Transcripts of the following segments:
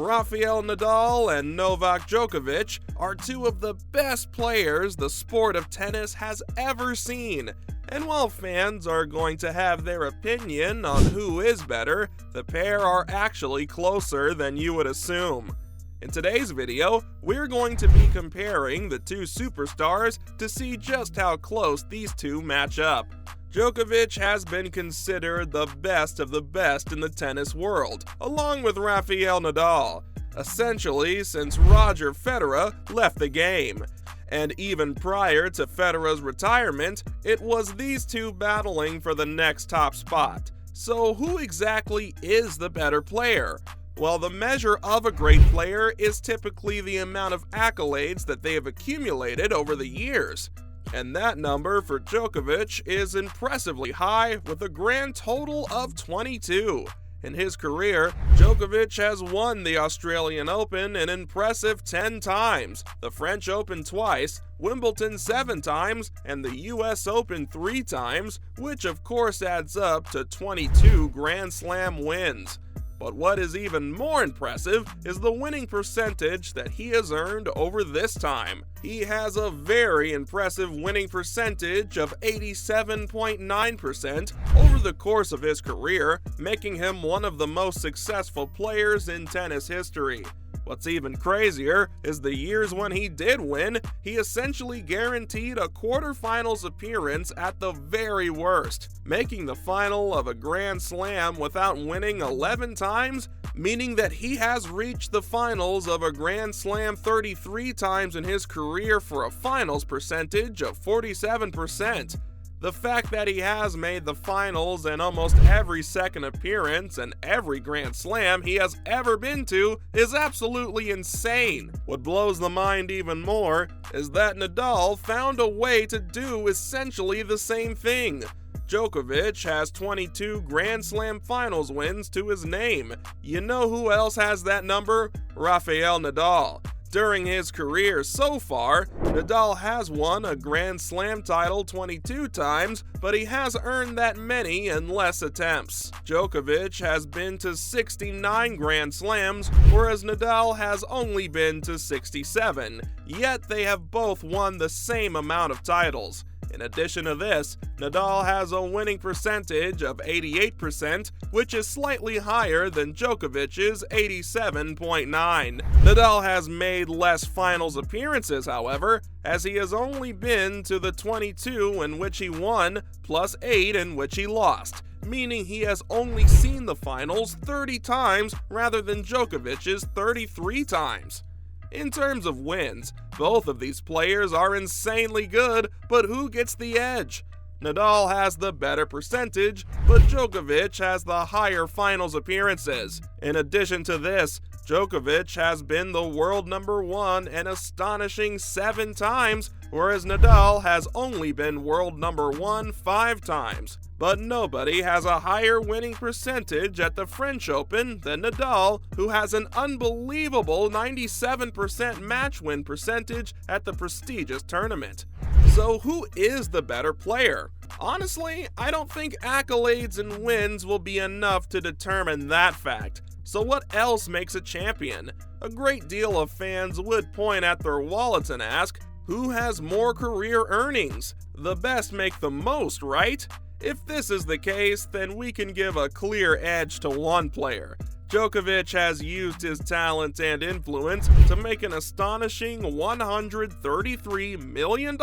Rafael Nadal and Novak Djokovic are two of the best players the sport of tennis has ever seen. And while fans are going to have their opinion on who is better, the pair are actually closer than you would assume. In today's video, we're going to be comparing the two superstars to see just how close these two match up. Djokovic has been considered the best of the best in the tennis world, along with Rafael Nadal, essentially since Roger Federer left the game. And even prior to Federer's retirement, it was these two battling for the next top spot. So who exactly is the better player? Well, the measure of a great player is typically the amount of accolades that they have accumulated over the years. And that number for Djokovic is impressively high, with a grand total of 22. In his career, Djokovic has won the Australian Open an impressive 10 times, the French Open twice, Wimbledon 7 times, and the US Open 3 times, which of course adds up to 22 Grand Slam wins. But what is even more impressive is the winning percentage that he has earned over this time. He has a very impressive winning percentage of 87.9% over the course of his career, making him one of the most successful players in tennis history. What's even crazier is the years when he did win, he essentially guaranteed a quarterfinals appearance at the very worst, making the final of a Grand Slam without winning 11 times, meaning that he has reached the finals of a Grand Slam 33 times in his career for a finals percentage of 47%. The fact that he has made the finals in almost every second appearance and every Grand Slam he has ever been to is absolutely insane. What blows the mind even more is that Nadal found a way to do essentially the same thing. Djokovic has 22 Grand Slam finals wins to his name. You know who else has that number? Rafael Nadal. During his career so far, Nadal has won a Grand Slam title 22 times, but he has earned that many in less attempts. Djokovic has been to 69 Grand Slams, whereas Nadal has only been to 67, yet they have both won the same amount of titles. In addition to this, Nadal has a winning percentage of 88%, which is slightly higher than Djokovic's 87.9%. Nadal has made less finals appearances, however, as he has only been to the 22 in which he won, plus 8 in which he lost, meaning he has only seen the finals 30 times rather than Djokovic's 33 times. In terms of wins, both of these players are insanely good, but who gets the edge? Nadal has the better percentage, but Djokovic has the higher finals appearances. In addition to this, Djokovic has been the world number one an astonishing 7 times, whereas Nadal has only been world number one 5 times. But nobody has a higher winning percentage at the French Open than Nadal, who has an unbelievable 97% match win percentage at the prestigious tournament. So who is the better player? Honestly, I don't think accolades and wins will be enough to determine that fact. So what else makes a champion? A great deal of fans would point at their wallets and ask, who has more career earnings? The best make the most, right? If this is the case, then we can give a clear edge to one player. Djokovic has used his talent and influence to make an astonishing $133 million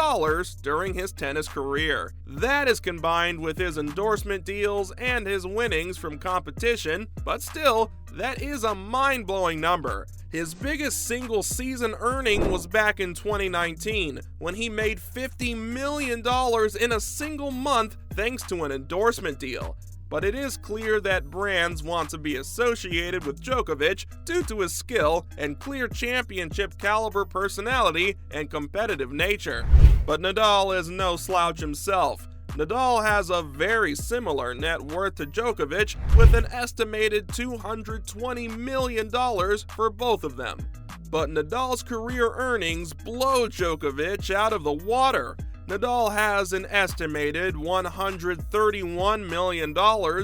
during his tennis career. That is combined with his endorsement deals and his winnings from competition, but still, that is a mind-blowing number. His biggest single season earning was back in 2019, when he made $50 million in a single month thanks to an endorsement deal. But it is clear that brands want to be associated with Djokovic due to his skill and clear championship caliber personality and competitive nature. But Nadal is no slouch himself. Nadal has a very similar net worth to Djokovic, with an estimated $220 million for both of them. But Nadal's career earnings blow Djokovic out of the water. Nadal has an estimated $131 million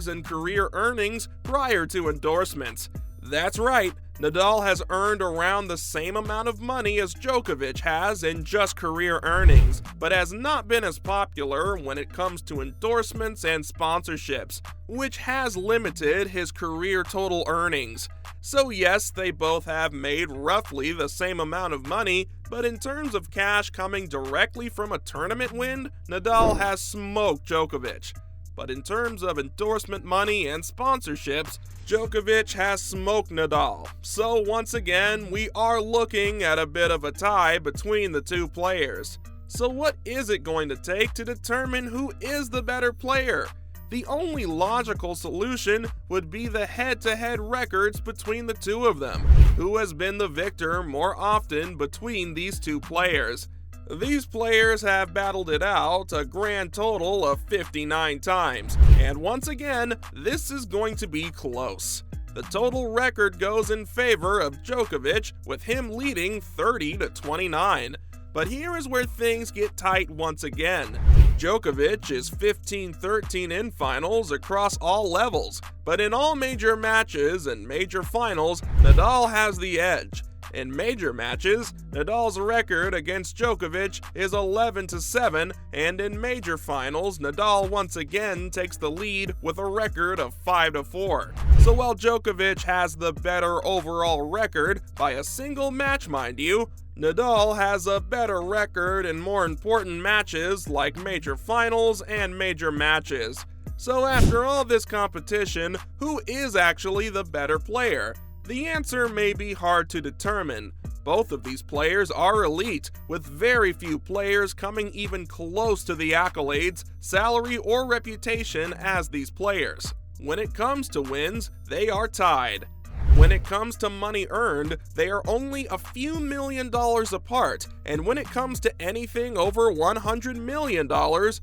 in career earnings prior to endorsements. That's right, Nadal has earned around the same amount of money as Djokovic has in just career earnings, but has not been as popular when it comes to endorsements and sponsorships, which has limited his career total earnings. So yes, they both have made roughly the same amount of money, but in terms of cash coming directly from a tournament win, Nadal has smoked Djokovic. But in terms of endorsement money and sponsorships, Djokovic has smoked Nadal. So once again, we are looking at a bit of a tie between the two players. So what is it going to take to determine who is the better player? The only logical solution would be the head-to-head records between the two of them. Who has been the victor more often between these two players? These players have battled it out a grand total of 59 times, and once again, this is going to be close. The total record goes in favor of Djokovic, with him leading 30-29. But here is where things get tight once again. Djokovic is 15-13 in finals across all levels, but in all major matches and major finals, Nadal has the edge. In major matches, Nadal's record against Djokovic is 11-7, and in major finals, Nadal once again takes the lead with a record of 5-4. So while Djokovic has the better overall record, by a single match mind you, Nadal has a better record in more important matches like major finals and major matches. So after all this competition, who is actually the better player? The answer may be hard to determine. Both of these players are elite, with very few players coming even close to the accolades, salary, or reputation as these players. When it comes to wins, they are tied. When it comes to money earned, they are only a few $1 million apart, and when it comes to anything over $100 million,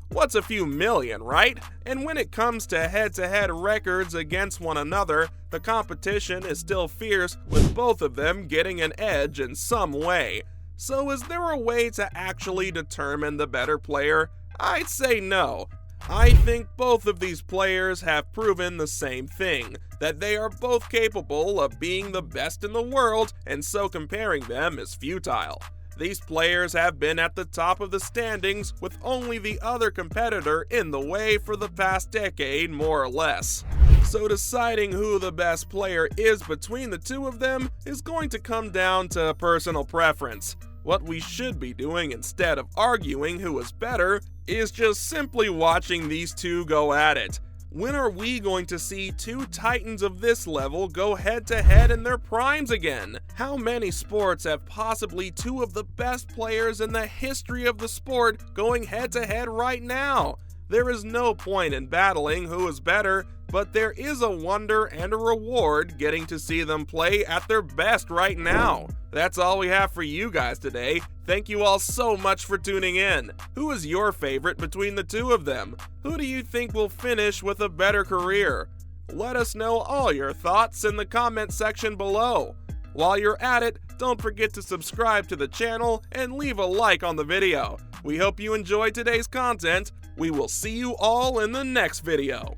what's a few million, right? And when it comes to head-to-head records against one another, the competition is still fierce, with both of them getting an edge in some way. So is there a way to actually determine the better player? I'd say no. I think both of these players have proven the same thing, that they are both capable of being the best in the world, and so comparing them is futile. These players have been at the top of the standings with only the other competitor in the way for the past decade, more or less. So deciding who the best player is between the two of them is going to come down to personal preference. What we should be doing instead of arguing who is better is just simply watching these two go at it. When are we going to see two titans of this level go head-to-head in their primes again? How many sports have possibly two of the best players in the history of the sport going head-to-head right now? There is no point in battling who is better, but there is a wonder and a reward getting to see them play at their best right now. That's all we have for you guys today. Thank you all so much for tuning in. Who is your favorite between the two of them? Who do you think will finish with a better career? Let us know all your thoughts in the comment section below. While you're at it, don't forget to subscribe to the channel and leave a like on the video. We hope you enjoyed today's content. We will see you all in the next video.